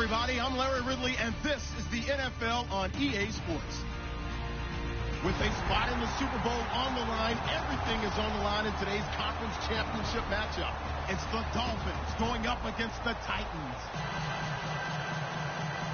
everybody. I'm Larry Ridley, and this is the NFL on EA Sports. With a spot in the Super Bowl on the line, everything is on the line in today's conference championship matchup. It's the Dolphins going up against the Titans.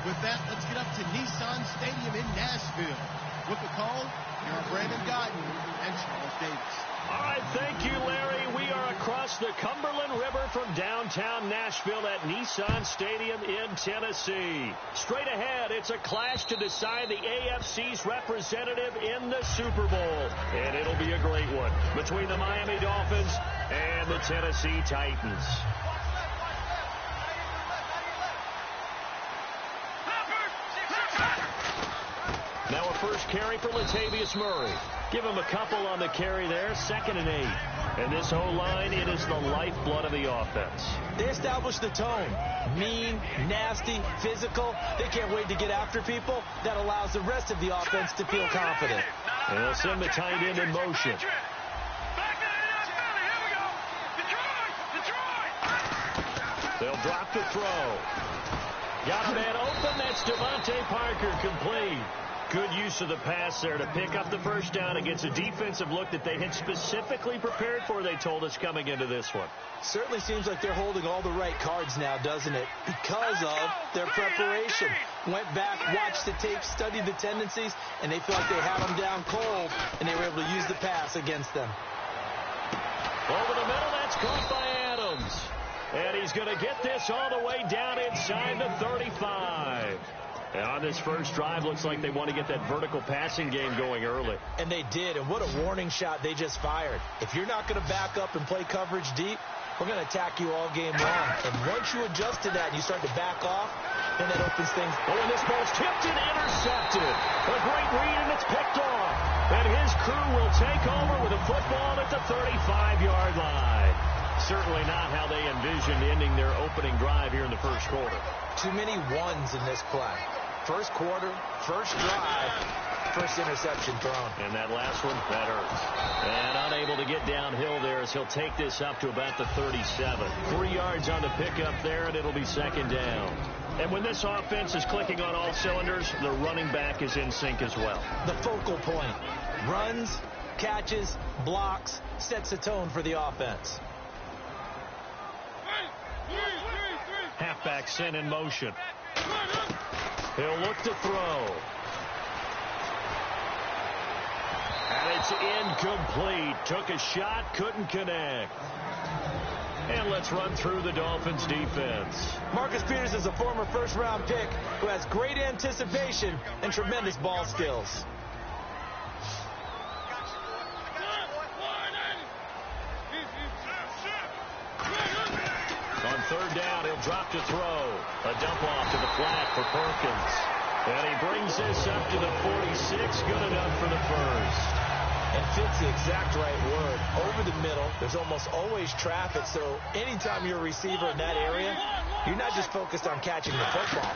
With that, let's get up to Nissan Stadium in Nashville. With the call, here are Brandon Guyton and Charles Davis. All right, thank you, Larry. We are across the Cumberland River from downtown Nashville at Nissan Stadium in Tennessee. Straight ahead, it's a clash to decide the AFC's representative in the Super Bowl. And it'll be a great one between the Miami Dolphins and the Tennessee Titans. Now a first carry for Latavius Murray. Give him a couple on the carry there, 2nd and 8. And this O-line, it is the lifeblood of the offense. They established the tone. Mean, nasty, physical. They can't wait to get after people. That allows the rest of the offense to feel confident. And they'll send the tight end in motion. They'll drop the throw. Got a man open. That's Devontae Parker, complete. Good use of the pass there to pick up the first down against a defensive look that they had specifically prepared for, they told us, coming into this one. Certainly seems like they're holding all the right cards now, doesn't it? Because of their preparation. Went back, watched the tape, studied the tendencies, and they feel like they had them down cold, and they were able to use the pass against them. Over the middle, that's caught by Adams. And he's going to get this all the way down inside the 35. And on this first drive, looks like they want to get that vertical passing game going early. And they did, and what a warning shot they just fired. If you're not going to back up and play coverage deep, we're going to attack you all game long. And once you adjust to that and you start to back off, then that opens things. Oh, and this ball's tipped and intercepted. A great read, and it's picked off. And his crew will take over with a football at the 35-yard line. Certainly not how they envisioned ending their opening drive here in the first quarter. Too many ones in this play. First quarter, first drive, first interception thrown. And that last one, that hurts. And unable to get downhill there as he'll take this up to about the 37. 3 yards on the pickup there, and it'll be 2nd down. And when this offense is clicking on all cylinders, the running back is in sync as well. The focal point. Runs, catches, blocks, sets the tone for the offense. Halfback sent in motion. He'll look to throw. And it's incomplete. Took a shot, couldn't connect. And let's run through the Dolphins defense. Marcus Peters is a former first-round pick who has great anticipation and tremendous ball skills. On 3rd down, he'll drop to throw. A dump off to the flat for Perkins. And he brings this up to the 46. Good enough for the first. And fits the exact right word. Over the middle, there's almost always traffic. So anytime you're a receiver in that area, you're not just focused on catching the football.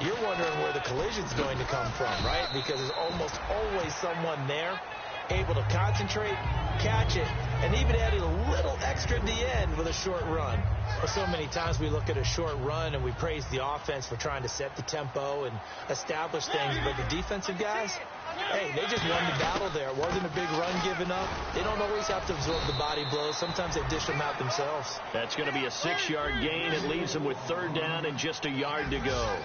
You're wondering where the collision's going to come from, right? Because there's almost always someone there able to concentrate, catch it, and even added a little extra at the end with a short run. Well, so many times we look at a short run and we praise the offense for trying to set the tempo and establish things, but the defensive guys, hey, they just won the battle there. It wasn't a big run given up. They don't always have to absorb the body blows. Sometimes they dish them out themselves. That's going to be a 6-yard gain. It leaves them with 3rd down and just a yard to go.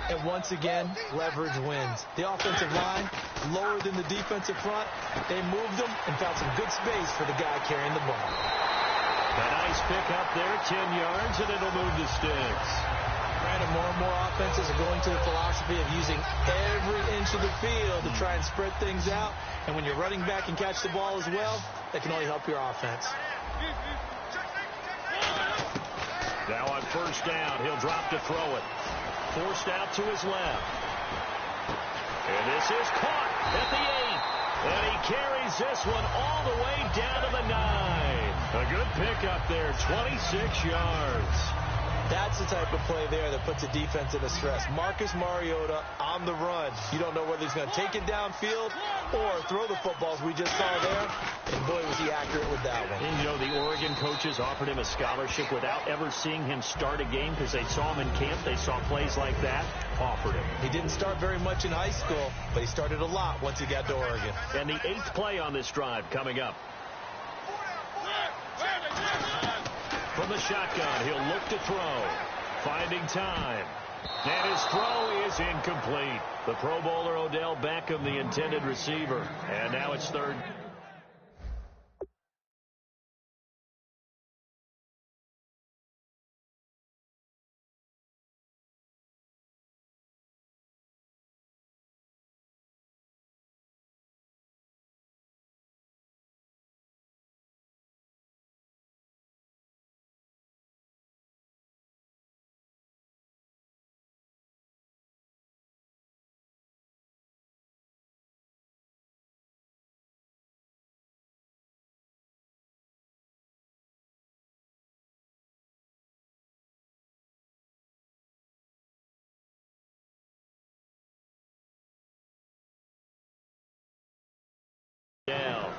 And once again, leverage wins. The offensive line, lower than the defensive front, they moved them and found some good space for the guy carrying the ball. A nice pick up there, 10 yards, and it'll move the sticks. Brandon, more and more offenses are going to the philosophy of using every inch of the field to try and spread things out. And when you're running back and catch the ball as well, that can only help your offense. Now on 1st down, he'll drop to throw it. Forced out to his left. And this is caught at the 8. And he carries this one all the way down to the 9. A good pickup there, 26 yards. That's the type of play there that puts a defense in a stress. Marcus Mariota on the run. You don't know whether he's going to take it downfield or throw the footballs we just saw there. And boy, was he accurate after it with that one. And, you know, the Oregon coaches offered him a scholarship without ever seeing him start a game because they saw him in camp. They saw plays like that, offered him. He didn't start very much in high school, but he started a lot once he got to Oregon. And the 8th play on this drive coming up. From the shotgun, he'll look to throw. Finding time. And his throw is incomplete. The Pro Bowler Odell Beckham, the intended receiver. And now it's 3rd. Down.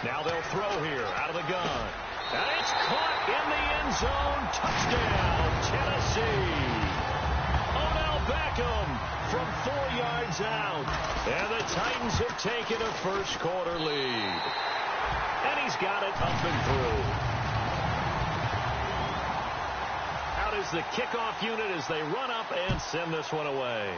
Now they'll throw here out of the gun. And it's caught in the end zone. Touchdown, Tennessee. Odell Beckham from 4 yards out. And the Titans have taken a first-quarter lead. And he's got it up and through. Out is the kickoff unit as they run up and send this one away.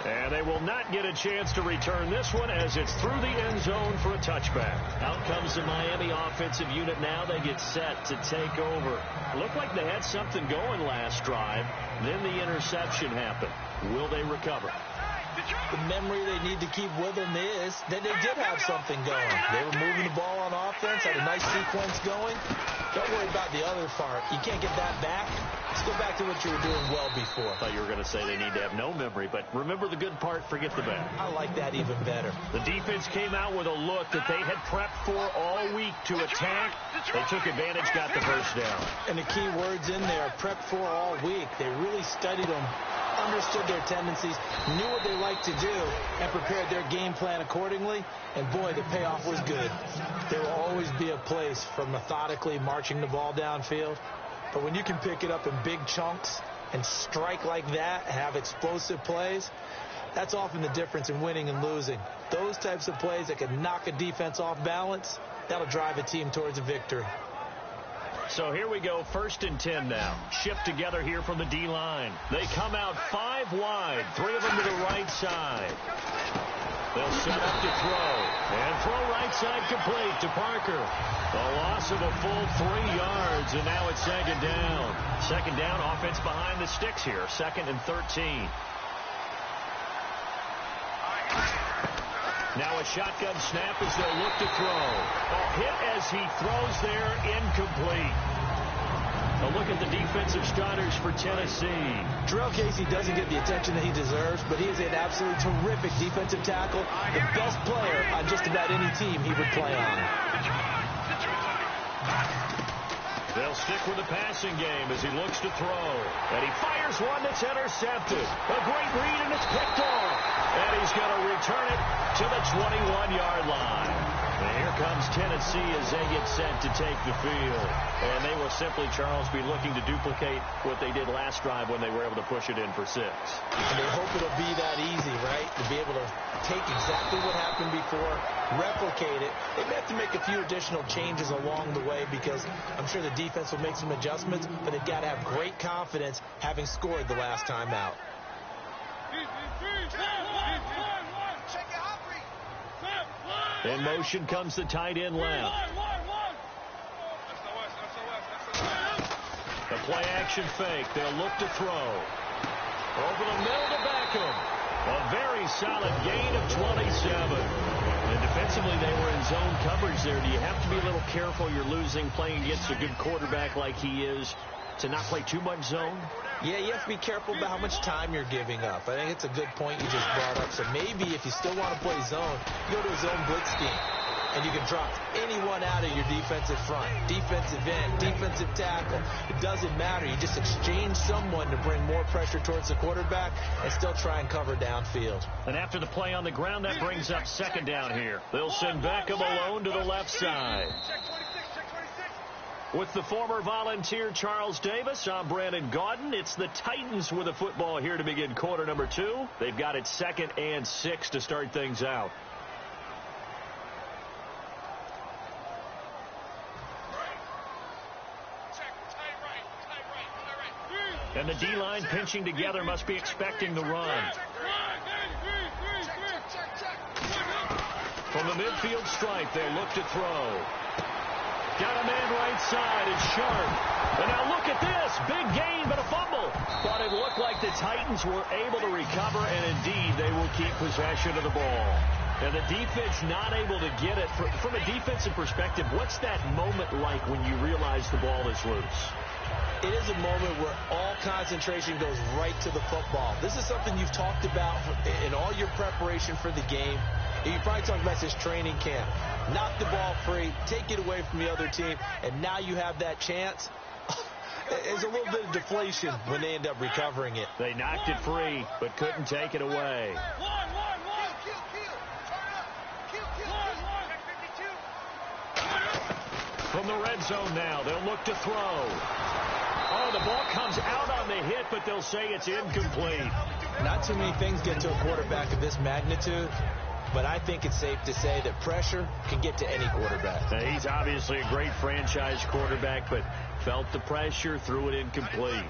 And they will not get a chance to return this one as it's through the end zone for a touchback. Out comes the Miami offensive unit now. They get set to take over. Looked like they had something going last drive. Then the interception happened. Will they recover? The memory they need to keep with them is that they did have something going. They were moving the ball on offense, had a nice sequence going. Don't worry about the other part. You can't get that back. Let's go back to what you were doing well before. I thought you were going to say they need to have no memory, but remember the good part, forget the bad. I like that even better. The defense came out with a look that they had prepped for all week to attack. They took advantage, got the first down. And the key words in there, prepped for all week. They really studied them, understood their tendencies, knew what they liked to do, and prepared their game plan accordingly. And boy, the payoff was good. There will always be a place for methodically marching the ball downfield. But when you can pick it up in big chunks and strike like that, have explosive plays, that's often the difference in winning and losing. Those types of plays that can knock a defense off balance, that'll drive a team towards a victory. So here we go, 1st and 10 now. Shift together here from the D-line. They come out 5 wide, 3 of them to the right side. They'll set up to throw. And throw right side complete to Parker. A loss of a full 3 yards, and now it's 2nd down. 2nd down, offense behind the sticks here. 2nd and 13. Now a shotgun snap as they'll look to throw. A hit as he throws there, incomplete. A look at the defensive starters for Tennessee. Jarrell Casey doesn't get the attention that he deserves, but he is an absolutely terrific defensive tackle. The best player on just about any team he would play on. They'll stick with the passing game as he looks to throw. And he fires one that's intercepted. A great read, and it's picked off. And he's going to return it to the 21-yard line. And here comes Tennessee as they get set to take the field. And they will simply, Charles, be looking to duplicate what they did last drive when they were able to push it in for 6. And they hope it'll be that easy, right? To be able to take exactly what happened before, replicate it. They may have to make a few additional changes along the way because I'm sure the defense will make some adjustments, but they've got to have great confidence having scored the last time out. In motion comes the tight end left. The play action fake. They'll look to throw. Over the middle to Beckham. A very solid gain of 27. And defensively, they were in zone coverage there. Do you have to be a little careful? You're losing, playing against a good quarterback like he is. to not play too much zone? Yeah, you have to be careful about how much time you're giving up. I think it's a good point you just brought up. So maybe if you still want to play zone, you go to a zone blitz scheme. And you can drop anyone out of your defensive front. Defensive end, defensive tackle. It doesn't matter. You just exchange someone to bring more pressure towards the quarterback and still try and cover downfield. And after the play on the ground, that brings up second down here. They'll send Beckham alone to the left side. With the former Volunteer Charles Davis, I'm Brandon Gaudin. It's the Titans with the football here to begin quarter number 2. They've got it 2nd and 6 to start things out. And the D-line pinching together must be expecting the run. From the midfield stripe, they'll look to throw. Got a man right side. It's Sharp. And now look at this. Big gain, but a fumble. Thought it looked like the Titans were able to recover, and indeed they will keep possession of the ball. And the defense not able to get it. From a defensive perspective, what's that moment like when you realize the ball is loose? It is a moment where all concentration goes right to the football. This is something you've talked about in all your preparation for the game. You probably talked about this training camp. Knock the ball free, take it away from the other team, and now you have that chance. There's a little bit of deflation when they end up recovering it. They knocked it free, but couldn't take it away. From the red zone now, they'll look to throw. Oh, the ball comes out on the hit, but they'll say it's incomplete. Not too many things get to a quarterback of this magnitude, but I think it's safe to say that pressure can get to any quarterback. Now, he's obviously a great franchise quarterback, but felt the pressure, threw it incomplete.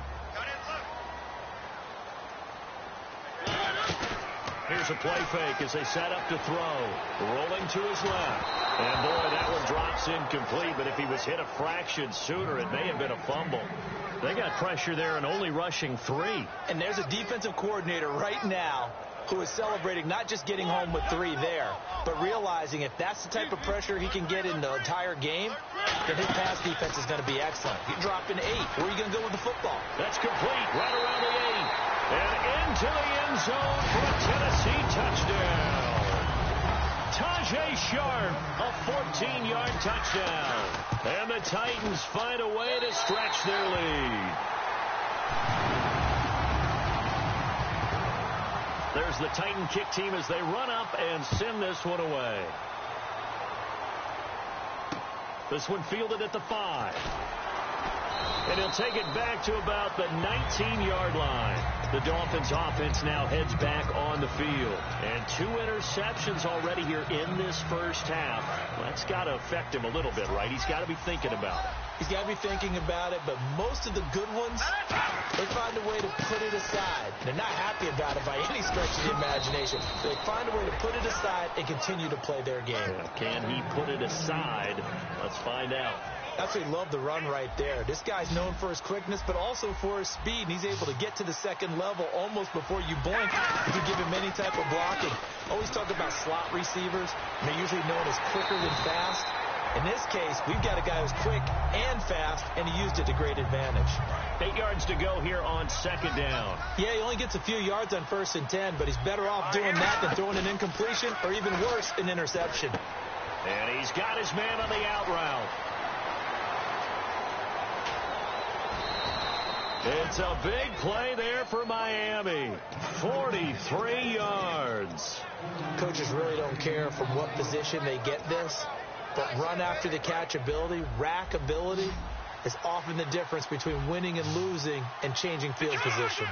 Here's a play fake as they set up to throw. Rolling to his left. And, boy, that one drops incomplete, but if he was hit a fraction sooner, it may have been a fumble. They got pressure there and only rushing 3. And there's a defensive coordinator right now who is celebrating not just getting home with 3 there, but realizing if that's the type of pressure he can get in the entire game, then his pass defense is going to be excellent. You're dropping 8. Where are you going to go with the football? That's complete right around the 8. And into the end zone for a Tennessee touchdown. Tajay Sharp, a 14-yard touchdown. And the Titans find a way to stretch their lead. There's the Titan kick team as they run up and send this one away. This one fielded at the 5. And he'll take it back to about the 19-yard line. The Dolphins offense now heads back on the field. And 2 interceptions already here in this first half. Well, that's got to affect him a little bit, right? He's got to be thinking about it. He's got to be thinking about it, but most of the good ones, they find a way to put it aside. They're not happy about it by any stretch of the imagination. They find a way to put it aside and continue to play their game. Yeah, can he put it aside? Let's find out. Absolutely love the run right there. This guy's known for his quickness, but also for his speed. And he's able to get to the second level almost before you blink if you give him any type of blocking. Always talk about slot receivers. And they're usually known as quicker than fast. In this case, we've got a guy who's quick and fast, and he used it to great advantage. 8 yards to go here on second down. Yeah, he only gets a few yards on 1st and 10, but he's better off doing that than throwing an incompletion, or even worse, an interception. And he's got his man on the out route. It's a big play there for Miami. 43 yards. Coaches really don't care from what position they get this, but run after the catch ability, rack ability, is often the difference between winning and losing and changing field position.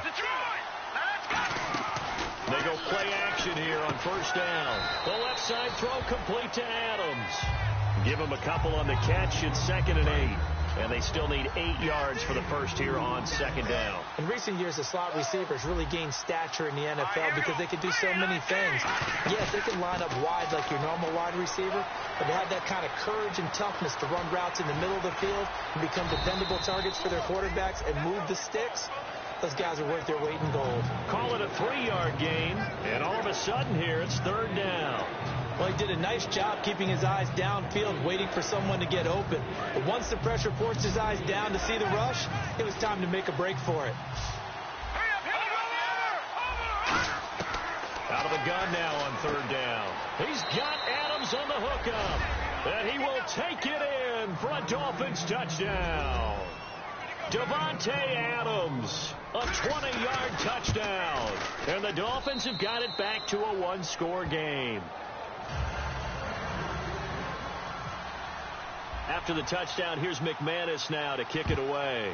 They go play action here on first down. The left side throw complete to Adams. Give him a couple on the catch. It's 2nd and 8. And they still need 8 yards for the first here on second down. In recent years, the slot receivers really gained stature in the NFL because they can do so many things. Yes, they can line up wide like your normal wide receiver, but they have that kind of courage and toughness to run routes in the middle of the field and become dependable targets for their quarterbacks and move the sticks. Those guys are worth their weight in gold. Call it a 3-yard gain, and all of a sudden here it's 3rd down. Well, he did a nice job keeping his eyes downfield, waiting for someone to get open. But once the pressure forced his eyes down to see the rush, it was time to make a break for it. Out of the gun now on third down. He's got Adams on the hookup. And he will take it in for a Dolphins touchdown. Davante Adams, a 20-yard touchdown. And the Dolphins have got it back to a one-score game. After the touchdown, here's McManus now to kick it away.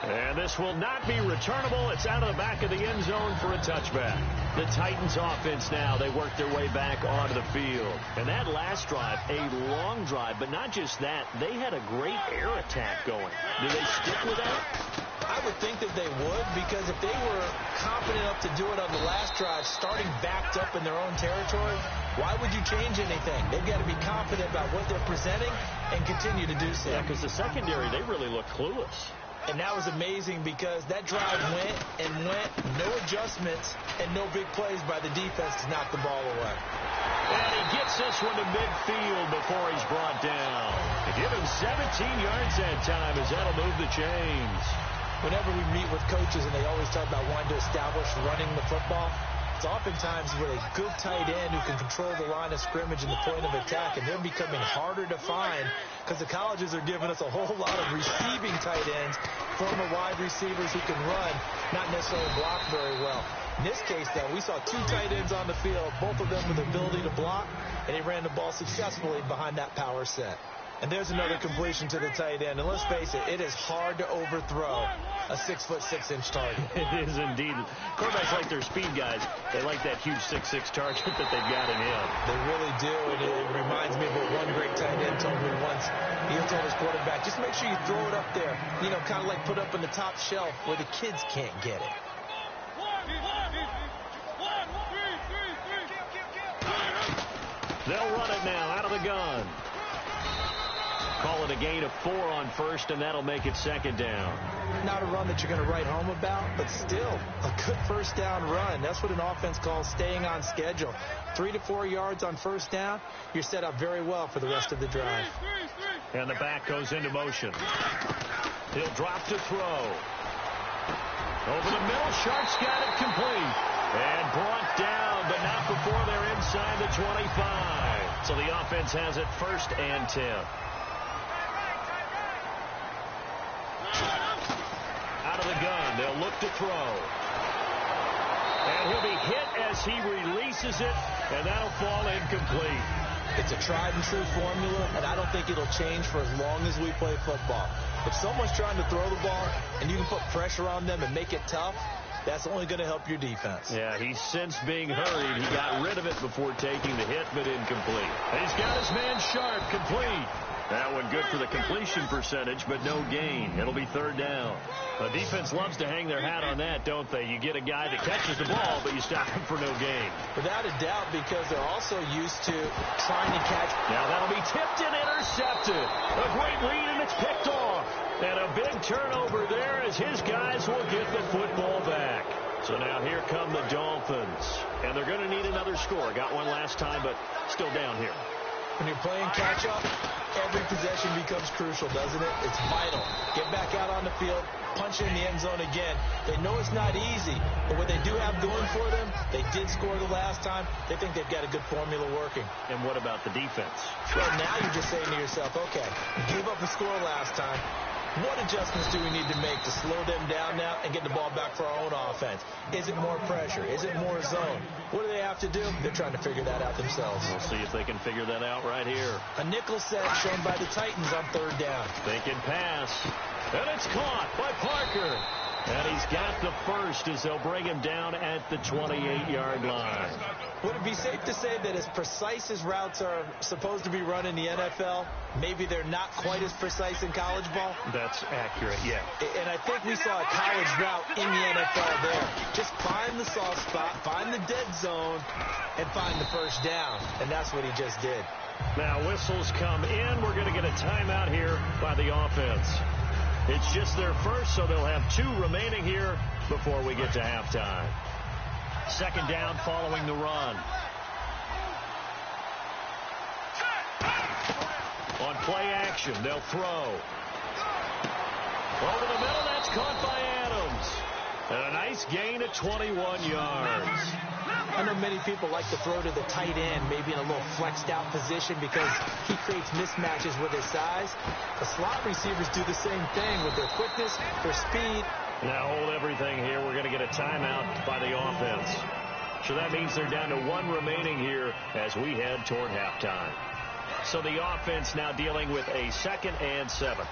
And this will not be returnable. It's out of the back of the end zone for a touchback. The Titans offense now, they work their way back onto the field. And that last drive, a long drive, but not just that. They had a great air attack going. Do they stick with that? I would think that they would, because if they were confident enough to do it on the last drive, starting backed up in their own territory, why would you change anything? They've got to be confident about what they're presenting and continue to do so. Yeah, because the secondary, they really look clueless. And that was amazing because that drive went and went, no adjustments, and no big plays by the defense to knock the ball away. And he gets this one to midfield before he's brought down. To give him 17 yards that time as that'll move the chains. Whenever we meet with coaches and they always talk about wanting to establish running the football, it's oftentimes with a good tight end who can control the line of scrimmage and the point of attack, and they're becoming harder to find because the colleges are giving us a whole lot of receiving tight ends, former wide receivers who can run, not necessarily block very well. In this case, though, we saw two tight ends on the field, both of them with the ability to block, and he ran the ball successfully behind that power set. And there's another completion to the tight end. And let's face it, it is hard to overthrow a 6'6" target. It is indeed. Quarterbacks like their speed guys. They like that huge 6'6" target that they've got in him. They really do. And it reminds me of what one great tight end told me once. He told his quarterback, just make sure you throw it up there. You know, kind of like put up on the top shelf where the kids can't get it. They'll run it now out of the gun. Call it a gain of 4 on first, and that'll make it second down. Not a run that you're going to write home about, but still a good first down run. That's what an offense calls staying on schedule. 3 to 4 yards on first down, you're set up very well for the rest of the drive. And the back goes into motion. He'll drop to throw. Over the middle, Sharp's got it complete. And brought down, but not before they're inside the 25. So the offense has it first and 10. Out of the gun, they'll look to throw. And he'll be hit as he releases it, and that'll fall incomplete. It's a tried and true formula, and I don't think it'll change for as long as we play football. If someone's trying to throw the ball and you can put pressure on them and make it tough, that's only going to help your defense. Yeah, he's since being hurried. He got rid of it before taking the hit, but incomplete. He's got his man Sharp complete. That one good for the completion percentage, but no gain. It'll be third down. The defense loves to hang their hat on that, don't they? You get a guy that catches the ball, but you stop him for no gain. Without a doubt, because they're also used to trying to catch. Now that'll be tipped and intercepted. A great read, and it's picked off. And a big turnover there as his guys will get the football back. So now here come the Dolphins. And they're going to need another score. Got one last time, but still down here. When you're playing catch-up, every possession becomes crucial, doesn't it? It's vital. Get back out on the field, punch in the end zone again. They know it's not easy, but what they do have going for them, they did score the last time. They think they've got a good formula working. And what about the defense? Well, now you're just saying to yourself, okay, we gave up a score last time. What adjustments do we need to make to slow them down now and get the ball back for our own offense? Is it more pressure? Is it more zone? What do they have to do? They're trying to figure that out themselves. We'll see if they can figure that out right here. A nickel set shown by the Titans on third down. They can pass. And it's caught by Parker. And he's got the first as they'll bring him down at the 28-yard line. Would it be safe to say that as precise as routes are supposed to be run in the NFL, maybe they're not quite as precise in college ball? That's accurate, yeah. And I think we saw a college route in the NFL there. Just find the soft spot, find the dead zone, and find the first down. And that's what he just did. Now whistles come in. We're going to get a timeout here by the offense. It's just their first, so they'll have 2 remaining here before we get to halftime. Second down following the run. On play action, they'll throw. Over the middle, that's caught by Adams. And a nice gain of 21 yards. I know many people like to throw to the tight end, maybe in a little flexed out position because he creates mismatches with his size. The slot receivers do the same thing with their quickness, their speed. Now hold everything here. We're going to get a timeout by the offense. So that means they're down to one remaining here as we head toward halftime. So the offense now dealing with a 2nd and 7.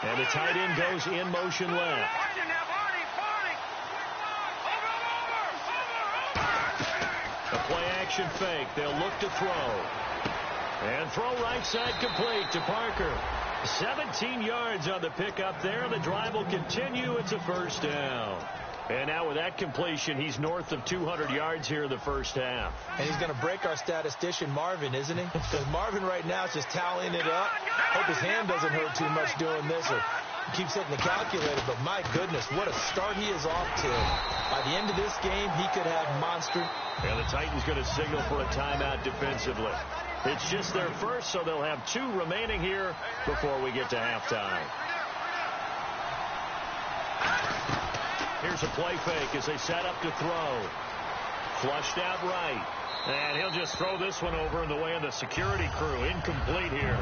And the tight end goes in motion left. A play action fake. They'll look to throw. And throw right side complete to Parker. 17 yards on the pickup there. The drive will continue. It's a first down. And now with that completion, he's north of 200 yards here in the first half. And he's going to break our statistician Marvin, isn't he? Because Marvin right now is just tallying it up. Hope his hand doesn't hurt too much doing this or keeps hitting the calculator. But my goodness, what a start he is off to. By the end of this game, he could have monster. And the Titans going to signal for a timeout defensively. It's just their first, so they'll have 2 remaining here before we get to halftime. Here's a play fake as they set up to throw. Flushed out right. And he'll just throw this one over in the way of the security crew. Incomplete here.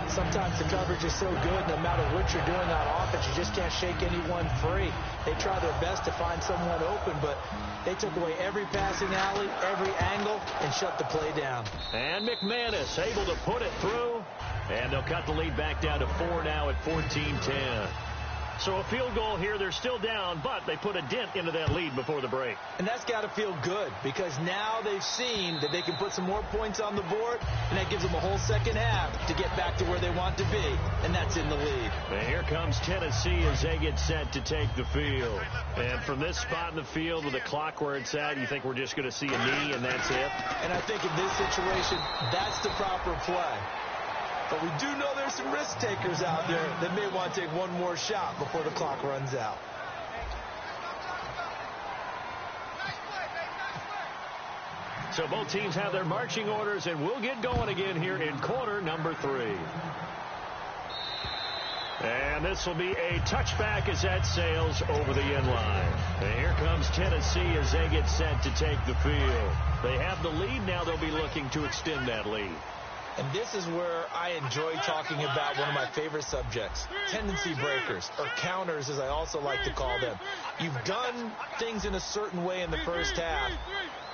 Sometimes the coverage is so good, no matter what you're doing on offense, you just can't shake anyone free. They try their best to find someone open, but they took away every passing alley, every angle, and shut the play down. And McManus able to put it through. And they'll cut the lead back down to 4 now at 14-10. So a field goal here. They're still down, but they put a dent into that lead before the break. And that's got to feel good because now they've seen that they can put some more points on the board, and that gives them a whole second half to get back to where they want to be, and that's in the lead. And here comes Tennessee as they get set to take the field. And from this spot in the field with the clock where it's at, you think we're just going to see a knee and that's it? And I think in this situation, that's the proper play. But we do know there's some risk takers out there that may want to take one more shot before the clock runs out. So both teams have their marching orders, and we'll get going again here in quarter number 3. And this will be a touchback as that sails over the end line. And here comes Tennessee as they get set to take the field. They have the lead. Now they'll be looking to extend that lead. And this is where I enjoy talking about one of my favorite subjects, tendency breakers, or counters as I also like to call them. You've done things in a certain way in the first half,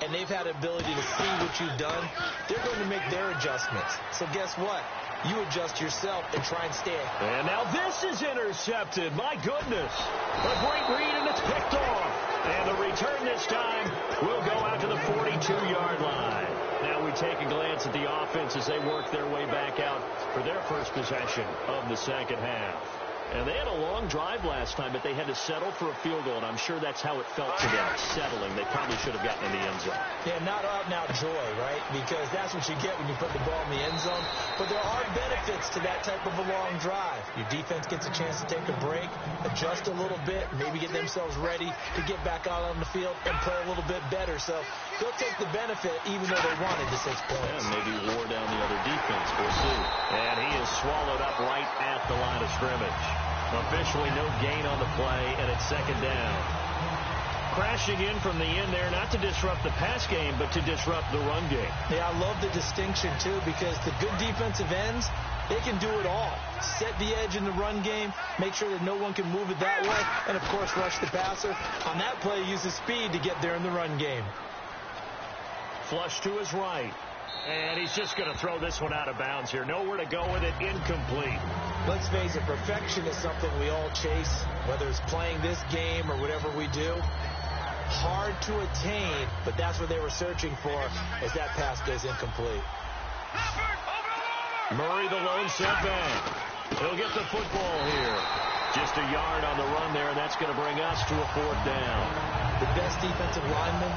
and they've had the ability to see what you've done. They're going to make their adjustments. So guess what? You adjust yourself and try and stay. And now this is intercepted. My goodness. A great read, and it's picked off. And the return this time will go out to the 42-yard line. Now we take a glance at the offense as they work their way back out for their first possession of the second half. And they had a long drive last time, but they had to settle for a field goal, and I'm sure that's how it felt to them, settling. They probably should have gotten in the end zone. Yeah, not out-and-out joy, right? Because that's what you get when you put the ball in the end zone. But there are benefits to that type of a long drive. Your defense gets a chance to take a break, adjust a little bit, maybe get themselves ready to get back out on the field and play a little bit better. So they'll take the benefit even though they wanted the 6 points. And maybe wore down the other defense. We'll see. And he is swallowed up right at the line of scrimmage. Officially no gain on the play, and it's second down. Crashing in from the end there, not to disrupt the pass game, but to disrupt the run game. Yeah, I love the distinction, too, because the good defensive ends, they can do it all. Set the edge in the run game, make sure that no one can move it that way, and, of course, rush the passer. On that play, use the speed to get there in the run game. Flush to his right. And he's just going to throw this one out of bounds here. Nowhere to go with it. Incomplete. Let's face it, perfection is something we all chase, whether it's playing this game or whatever we do. Hard to attain, but that's what they were searching for as that pass goes incomplete. Murray, the lone setback. He'll get the football here. Just a yard on the run there, and that's going to bring us to a fourth down. The best defensive lineman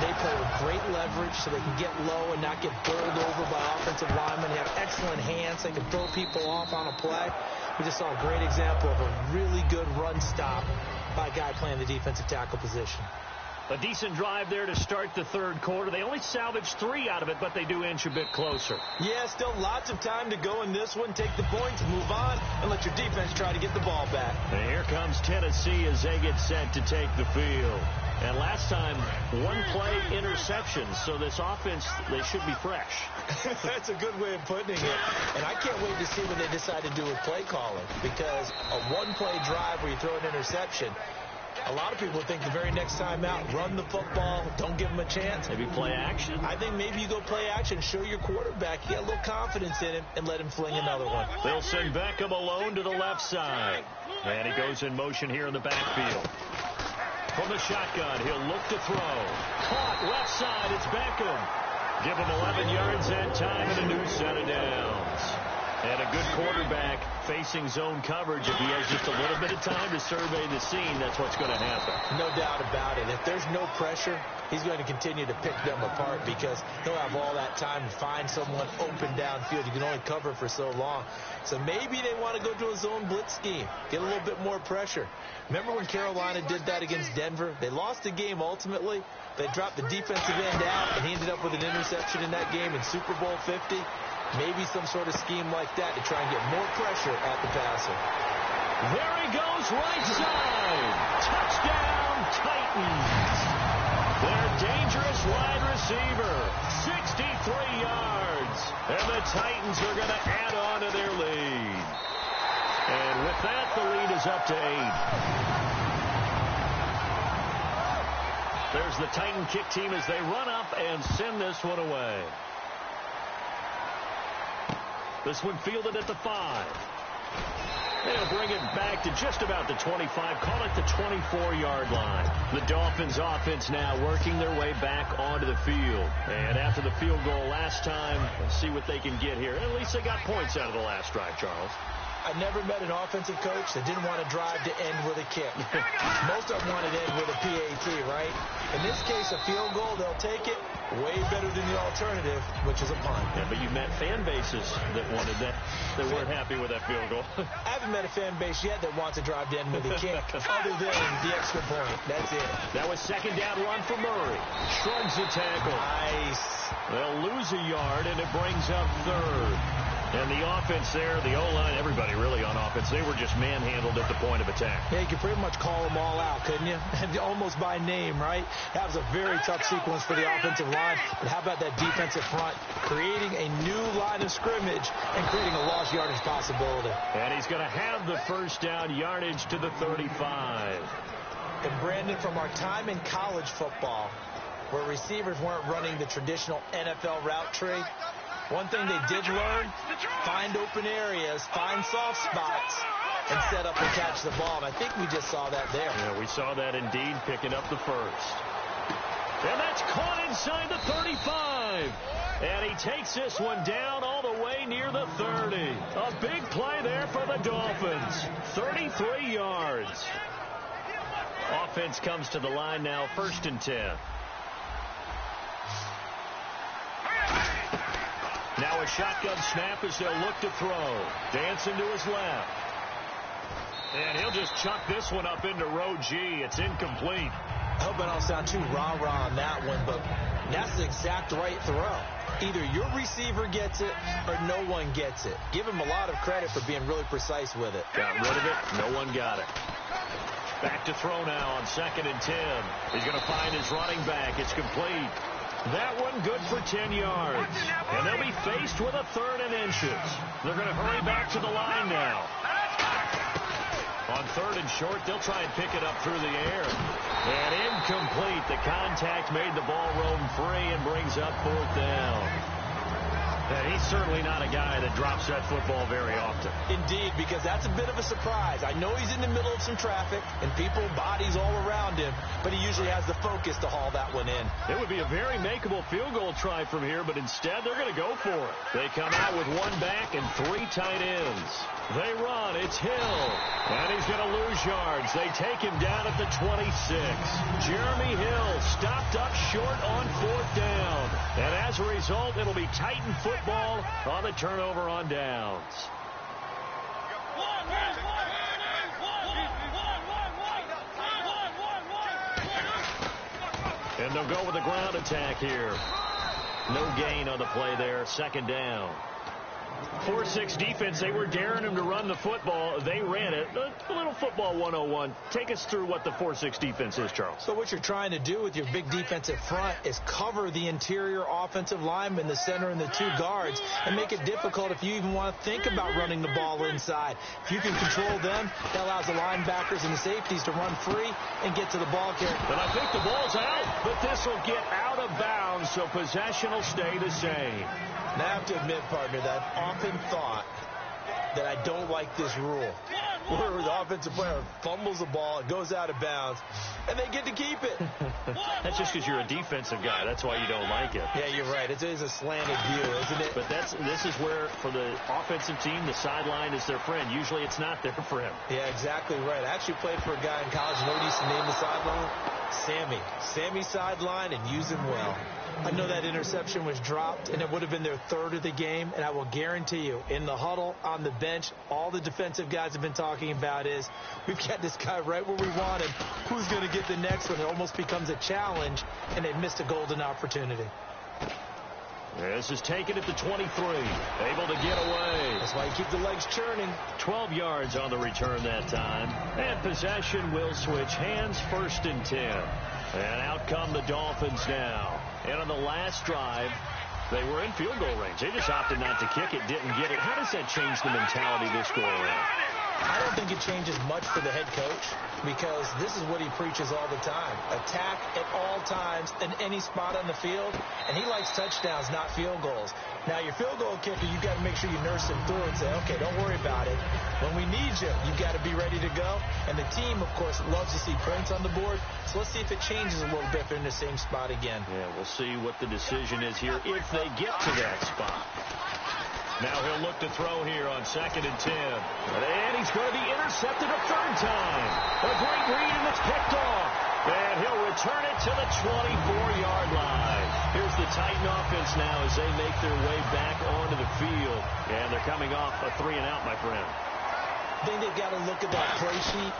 They play with great leverage so they can get low and not get bowled over by offensive linemen. They have excellent hands. They can throw people off on a play. We just saw a great example of a really good run stop by a guy playing the defensive tackle position. A decent drive there to start the third quarter. They only salvaged 3 out of it, but they do inch a bit closer. Yeah, still lots of time to go in this one. Take the points, move on, and let your defense try to get the ball back. And here comes Tennessee as they get set to take the field. And last time, 1-play interceptions, so this offense, they should be fresh. That's a good way of putting it. And I can't wait to see what they decide to do with play calling, because a 1-play drive where you throw an interception, a lot of people think the very next time out, run the football, don't give them a chance. Maybe play action? I think maybe you go play action, show your quarterback, you got a little confidence in him, and let him fling another one. They'll send Beckham alone to the left side. And he goes in motion here in the backfield. From the shotgun, he'll look to throw. Caught left side, it's Beckham. Give him 11 yards that time and a new set of downs. And a good quarterback facing zone coverage. If he has just a little bit of time to survey the scene, that's what's going to happen. No doubt about it. If there's no pressure, he's going to continue to pick them apart because he'll have all that time to find someone open downfield. You can only cover for so long. So maybe they want to go to a zone blitz scheme, get a little bit more pressure. Remember when Carolina did that against Denver? They lost the game ultimately. They dropped the defensive end out, and he ended up with an interception in that game in Super Bowl 50. Maybe some sort of scheme like that to try and get more pressure at the passer. There he goes, right side. Touchdown, Titans. Their dangerous wide receiver, 63 yards. And the Titans are going to add on to their lead. And with that, the lead is up to 8. There's the Titan kick team as they run up and send this one away. This one fielded at the 5. They'll bring it back to just about the 25. Call it the 24-yard line. The Dolphins offense now working their way back onto the field. And after the field goal last time, let's see what they can get here. At least they got points out of the last drive, Charles. I never met an offensive coach that didn't want to drive to end with a kick. Most of them wanted to end with a PAT, right? In this case, a field goal, they'll take it. Way better than the alternative, which is a punt. Yeah, but you met fan bases that wanted that. They weren't happy with that field goal. I haven't met a fan base yet that wants to drive to end with a kick, other than the extra point. That's it. That was second down run for Murray. Shrugs the tackle. Nice. They'll lose a yard, and it brings up third. And the offense there, the O-line, everybody really on offense, they were just manhandled at the point of attack. Yeah, you could pretty much call them all out, couldn't you? Almost by name, right? That was a very tough sequence for the offensive line. But how about that defensive front creating a new line of scrimmage and creating a lost yardage possibility? And he's going to have the first down yardage to the 35. And Brandon, from our time in college football, where receivers weren't running the traditional NFL route tree, one thing they did learn, find open areas, find soft spots, and set up and catch the ball. And I think we just saw that there. Yeah, we saw that indeed, picking up the first. And that's caught inside the 35. And he takes this one down all the way near the 30. A big play there for the Dolphins. 33 yards. Offense comes to the line now, 1st and 10. Now a shotgun snap as they'll look to throw. Dancing to his left. And he'll just chuck this one up into row G. It's incomplete. I hope I don't sound too rah-rah on that one, but that's the exact right throw. Either your receiver gets it or no one gets it. Give him a lot of credit for being really precise with it. Got rid of it. No one got it. Back to throw now on 2nd and 10. He's going to find his running back. It's complete. That one good for 10 yards. And they'll be faced with a 3rd and inches. They're going to hurry back to the line now. On 3rd and short, they'll try and pick it up through the air. And incomplete. The contact made the ball roam free and brings up 4th down. And he's certainly not a guy that drops that football very often. Indeed, because that's a bit of a surprise. I know he's in the middle of some traffic and people, bodies all around him, but he usually has the focus to haul that one in. It would be a very makeable field goal try from here, but instead they're going to go for it. They come out with one back and 3 tight ends. They run. It's Hill. And he's going to lose yards. They take him down at the 26. Jeremy Hill stopped up short on 4th down. And as a result, it'll be Titan football on the turnover on downs. And they'll go with a ground attack here. No gain on the play there. 2nd down. 4-6 defense, they were daring him to run the football. They ran it. A little football 101. Take us through what the 4-6 defense is, Charles. So what you're trying to do with your big defensive front is cover the interior offensive lineman, the center, and the 2 guards, and make it difficult if you even want to think about running the ball inside. If you can control them, that allows the linebackers and the safeties to run free and get to the ball carrier. But I think the ball's out, but this will get out of bounds, so possession will stay the same. Now, I have to admit, partner, that I've often thought that I don't like this rule, where the offensive player fumbles the ball, it goes out of bounds, and they get to keep it. That's just because you're a defensive guy. That's why you don't like it. Yeah, you're right. It is a slanted view, isn't it? But this is where, for the offensive team, the sideline is their friend. Usually it's not their friend. Yeah, exactly right. I actually played for a guy in college. You know what he used to name the sideline? Sammy. Sammy sideline, and use him well. I know that interception was dropped, and it would have been their 3rd of the game, and I will guarantee you, in the huddle, on the bench, all the defensive guys have been talking about is, we've got this guy right where we want him. Who's going to get the next one? It almost becomes a challenge, and they missed a golden opportunity. This is taken at the 23. Able to get away. That's why you keep the legs churning. 12 yards on the return that time. And possession will switch hands, 1st and 10. And out come the Dolphins now. And on the last drive, they were in field goal range. They just opted not to kick it, didn't get it. How does that change the mentality this go around? I don't think it changes much for the head coach, because this is what he preaches all the time. Attack at all times in any spot on the field, and he likes touchdowns, not field goals. Now, your field goal kicker, you've got to make sure you nurse him through and say, okay, don't worry about it. When we need you, you've got to be ready to go. And the team, of course, loves to see points on the board. So let's see if it changes a little bit if they're in the same spot again. Yeah, we'll see what the decision is here if they get to that spot. Now he'll look to throw here on 2nd and 10. And he's going to be intercepted a 3rd time. A great read, and it's picked off. And he'll return it to the 24-yard line. Here's the Titan offense now as they make their way back onto the field. And they're coming off a 3-and-out, my friend. I think they've got to look at that play sheet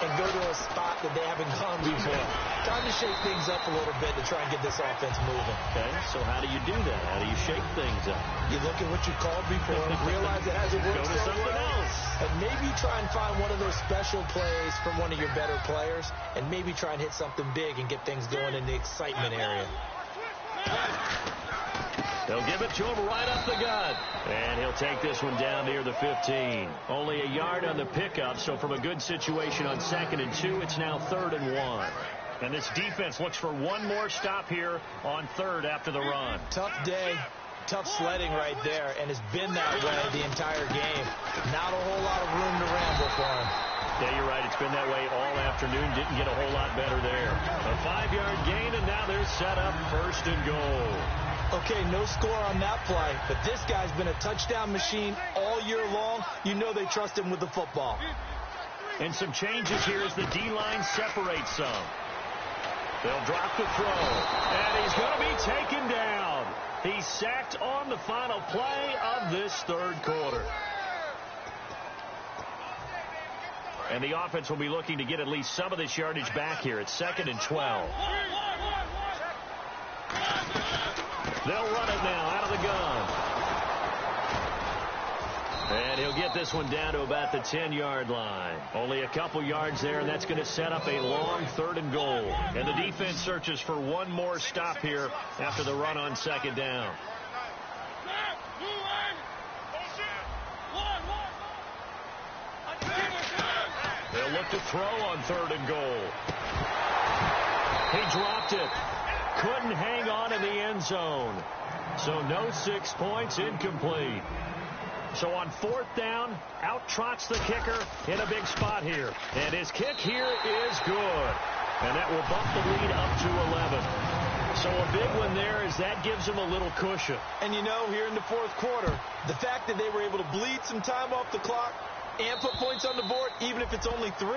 and go to a spot that they haven't gone before. Time to shake things up a little bit to try and get this offense moving. Okay, so how do you do that? How do you shake things up? You look at what you called before, realize it hasn't worked so something well, else. And maybe try and find one of those special plays from one of your better players, and maybe try and hit something big and get things going in the excitement area. They'll give it to him right up the gut. And he'll take this one down near the 15. Only a yard on the pickup, so from a good situation on 2nd and 2, it's now 3rd and 1. And this defense looks for one more stop here on 3rd after the run. Tough day, tough sledding right there, and it's been that way the entire game. Not a whole lot of room to ramble for him. Yeah, you're right. It's been that way all afternoon. Didn't get a whole lot better there. A 5-yard gain, and now they're set up 1st and goal. Okay, no score on that play, but this guy's been a touchdown machine all year long. You know they trust him with the football. And some changes here as the D-line separates some. They'll drop the throw, and he's going to be taken down. He's sacked on the final play of this 3rd quarter. And the offense will be looking to get at least some of this yardage back here. It's 2nd and 12. They'll run it now out of the gun. And he'll get this one down to about the 10-yard line. Only a couple yards there, and that's going to set up a long 3rd and goal. And the defense searches for one more stop here after the run on 2nd down. They'll look to throw on 3rd and goal. He dropped it. Couldn't hang on in the end zone. So no 6 points, incomplete. So on 4th down, out trots the kicker in a big spot here. And his kick here is good. And that will bump the lead up to 11. So a big one there as that gives them a little cushion. And you know, here in the 4th quarter, the fact that they were able to bleed some time off the clock and put points on the board, even if it's only 3,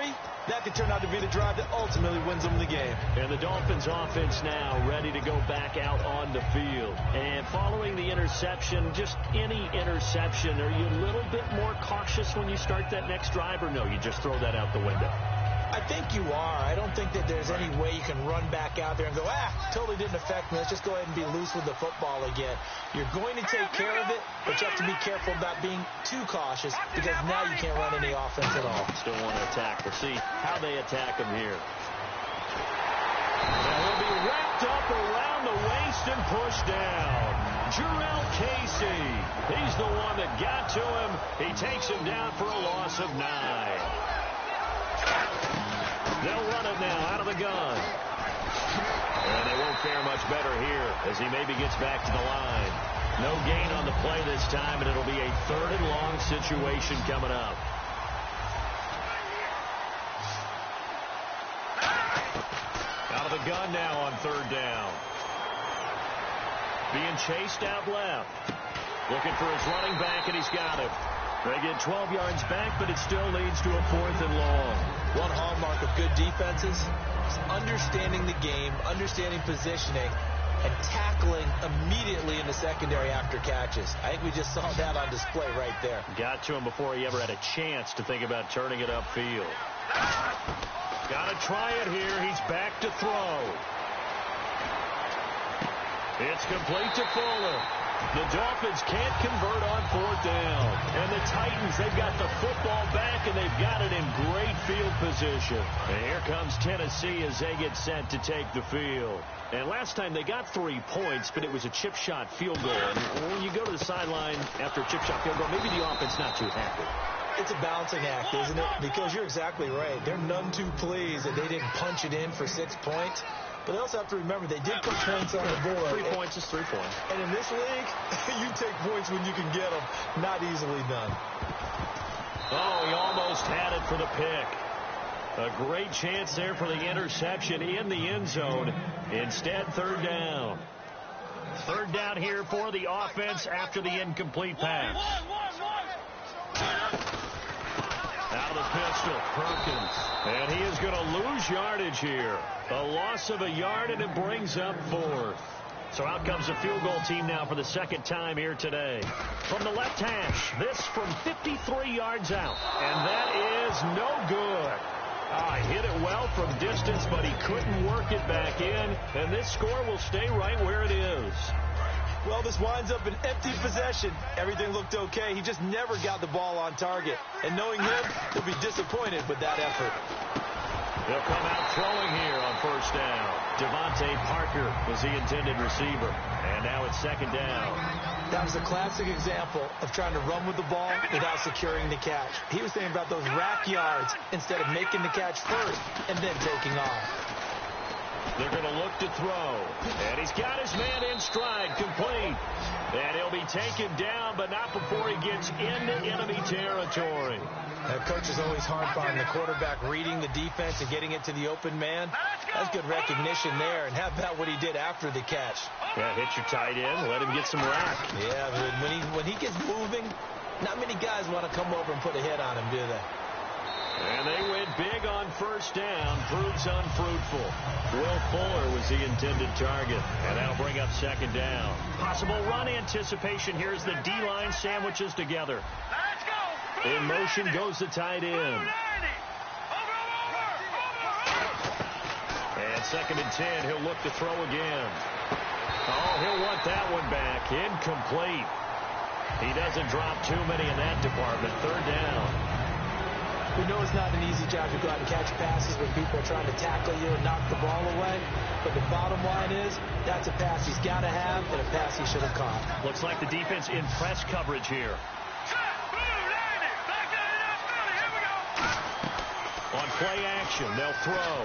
that could turn out to be the drive that ultimately wins them the game. And the Dolphins offense now ready to go back out on the field. And following the interception, just any interception, are you a little bit more cautious when you start that next drive, or no, you just throw that out the window? I think you are. I don't think that there's any way you can run back out there and go, totally didn't affect me. Let's just go ahead and be loose with the football again. You're going to take care of it, but you have to be careful about being too cautious because now you can't run any offense at all. Still want to attack. We'll see how they attack him here. And he'll be wrapped up around the waist and pushed down. Jarrell Casey. He's the one that got to him. He takes him down for a loss of 9. They'll run it now out of the gun. And they won't fare much better here as he maybe gets back to the line. No gain on the play this time, and it'll be a 3rd and long situation coming up. Out of the gun now on 3rd down. Being chased out left. Looking for his running back, and he's got it. They get 12 yards back, but it still leads to a 4th and long. One hallmark of good defenses is understanding the game, understanding positioning, and tackling immediately in the secondary after catches. I think we just saw that on display right there. Got to him before he ever had a chance to think about turning it upfield. Got to try it here. He's back to throw. It's complete to Fuller. The Dolphins can't convert on 4th down. And the Titans, they've got the football back, and they've got it in great field position. And here comes Tennessee as they get set to take the field. And last time they got 3 points, but it was a chip shot field goal. And when you go to the sideline after a chip shot field goal, maybe the offense not too happy. It's a balancing act, isn't it? Because you're exactly right. They're none too pleased that they didn't punch it in for 6 points. But they also have to remember they did put points on the board. 3 points is 3 points. And in this league, you take points when you can get them. Not easily done. Oh, he almost had it for the pick. A great chance there for the interception in the end zone. Instead, 3rd down. 3rd down here for the offense after the incomplete pass. Out of the pistol, Perkins. And he is going to lose yardage here. A loss of a yard, and it brings up 4th. So out comes the field goal team now for the 2nd time here today. From the left hash, this from 53 yards out. And that is no good. Hit it well from distance, but he couldn't work it back in. And this score will stay right where it is. Well, this winds up an empty possession. Everything looked okay. He just never got the ball on target. And knowing him, he'll be disappointed with that effort. He'll come out throwing here on 1st down. Devontae Parker was the intended receiver. And now it's 2nd down. That was a classic example of trying to run with the ball without securing the catch. He was thinking about those rack yards instead of making the catch first and then taking off. They're going to look to throw. And he's got his man in stride, complete. And he'll be taken down, but not before he gets into enemy territory. That coach is always hard on the quarterback reading the defense and getting it to the open man. That's good recognition there. And how about what he did after the catch? Yeah, hit your tight end, let him get some rack. Yeah, when he gets moving, not many guys want to come over and put a hit on him, do they? And they went big on 1st down. Proves unfruitful. Will Fuller was the intended target. And that'll bring up 2nd down. Possible run anticipation. Here's the D-line sandwiches together. In motion goes the tight end. And 2nd and 10. He'll look to throw again. Oh, he'll want that one back. Incomplete. He doesn't drop too many in that department. 3rd down. We know it's not an easy job to go out and catch passes when people are trying to tackle you and knock the ball away. But the bottom line is, that's a pass he's got to have and a pass he should have caught. Looks like the defense in press coverage here. On play action, they'll throw.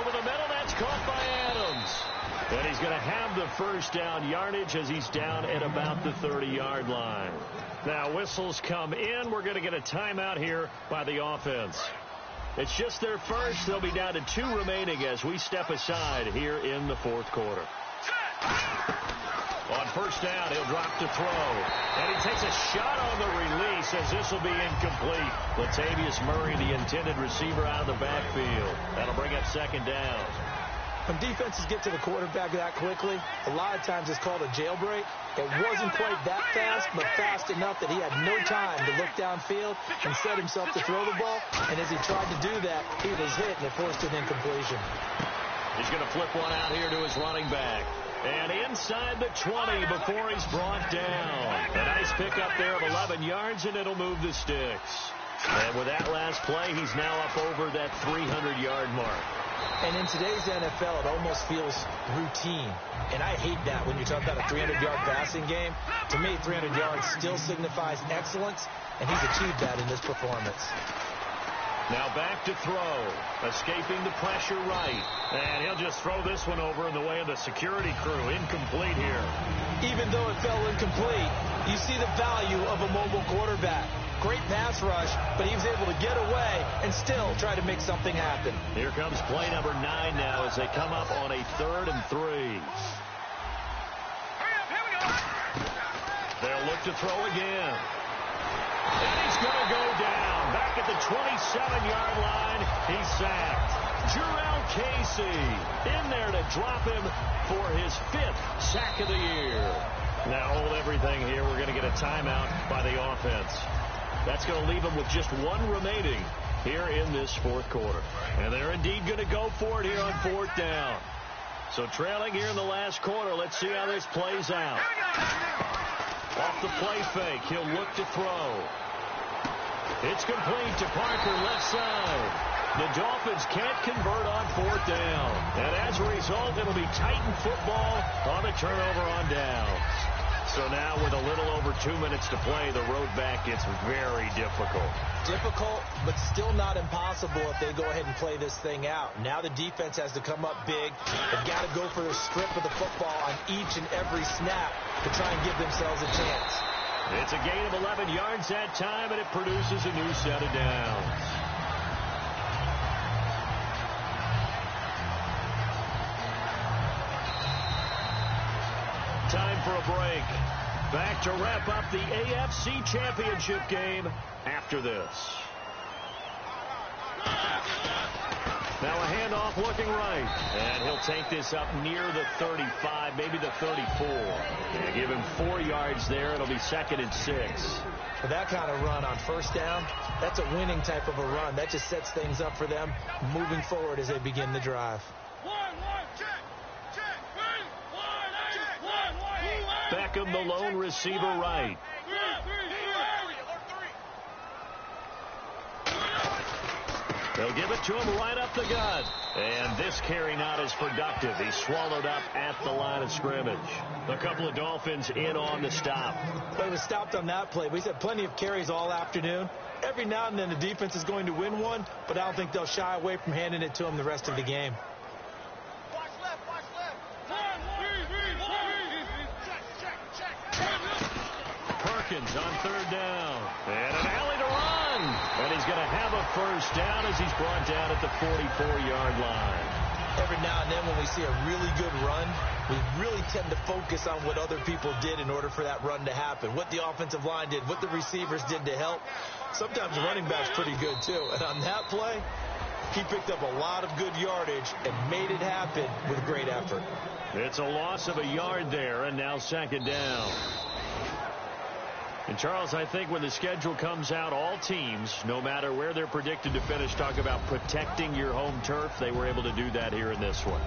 Over the middle, that's caught by Adams. And he's going to have the first down yardage as he's down at about the 30-yard line. Now, whistles come in. We're going to get a timeout here by the offense. It's just their first. They'll be down to 2 remaining as we step aside here in the fourth quarter. On first down, he'll drop to throw. And he takes a shot on the release as this will be incomplete. Latavius Murray, the intended receiver, out of the backfield. That'll bring up second down. When defenses get to the quarterback that quickly, a lot of times it's called a jailbreak. It wasn't quite that fast, but fast enough that he had no time to look downfield and set himself to throw the ball. And as he tried to do that, he was hit, and it forced an incompletion. He's going to flip one out here to his running back. And inside the 20 before he's brought down. A nice pickup there of 11 yards, and it'll move the sticks. And with that last play, he's now up over that 300-yard mark. And in today's NFL, it almost feels routine. And I hate that when you talk about a 300-yard passing game. To me, 300 yards still signifies excellence, and he's achieved that in this performance. Now back to throw. Escaping the pressure right. And he'll just throw this one over in the way of the security crew. Incomplete here. Even though it fell incomplete, you see the value of a mobile quarterback. Great pass rush, but he was able to get away and still try to make something happen. Here comes play number 9 now as they come up on a 3rd and 3. They'll look to throw again. And he's going to go down. Back at the 27-yard line, he's sacked. Jurrell Casey in there to drop him for his 5th sack of the year. Now hold everything here. We're going to get a timeout by the offense. That's going to leave them with just 1 remaining here in this fourth quarter. And they're indeed going to go for it here on 4th down. So trailing here in the last quarter, let's see how this plays out. Off the play fake, he'll look to throw. It's complete to Parker, left side. The Dolphins can't convert on 4th down. And as a result, it'll be Titan football on the turnover on downs. So now with a little over 2 minutes to play, the road back gets very difficult. Difficult, but still not impossible if they go ahead and play this thing out. Now the defense has to come up big. They've got to go for the strip of the football on each and every snap to try and give themselves a chance. It's a gain of 11 yards that time, and it produces a new set of downs. Time for a break. Back to wrap up the AFC Championship game after this. Now a handoff looking right. And he'll take this up near the 35, maybe the 34. And give him 4 yards there. It'll be 2nd and 6. For that kind of run on first down, that's a winning type of a run. That just sets things up for them moving forward as they begin the drive. Beckham, the lone receiver, right. They'll give it to him right up the gut. And this carry not as productive. He's swallowed up at the line of scrimmage. A couple of Dolphins in on the stop. But it was stopped on that play. We've had plenty of carries all afternoon. Every now and then the defense is going to win one, but I don't think they'll shy away from handing it to him the rest of the game. Perkins on 3rd down. And an alley to run. And he's going to have a first down as he's brought down at the 44-yard line. Every now and then when we see a really good run, we really tend to focus on what other people did in order for that run to happen. What the offensive line did, what the receivers did to help. Sometimes the running back's pretty good too. And on that play, he picked up a lot of good yardage and made it happen with great effort. It's a loss of a yard there, and now 2nd down. And, Charles, I think when the schedule comes out, all teams, no matter where they're predicted to finish, talk about protecting your home turf. They were able to do that here in this one.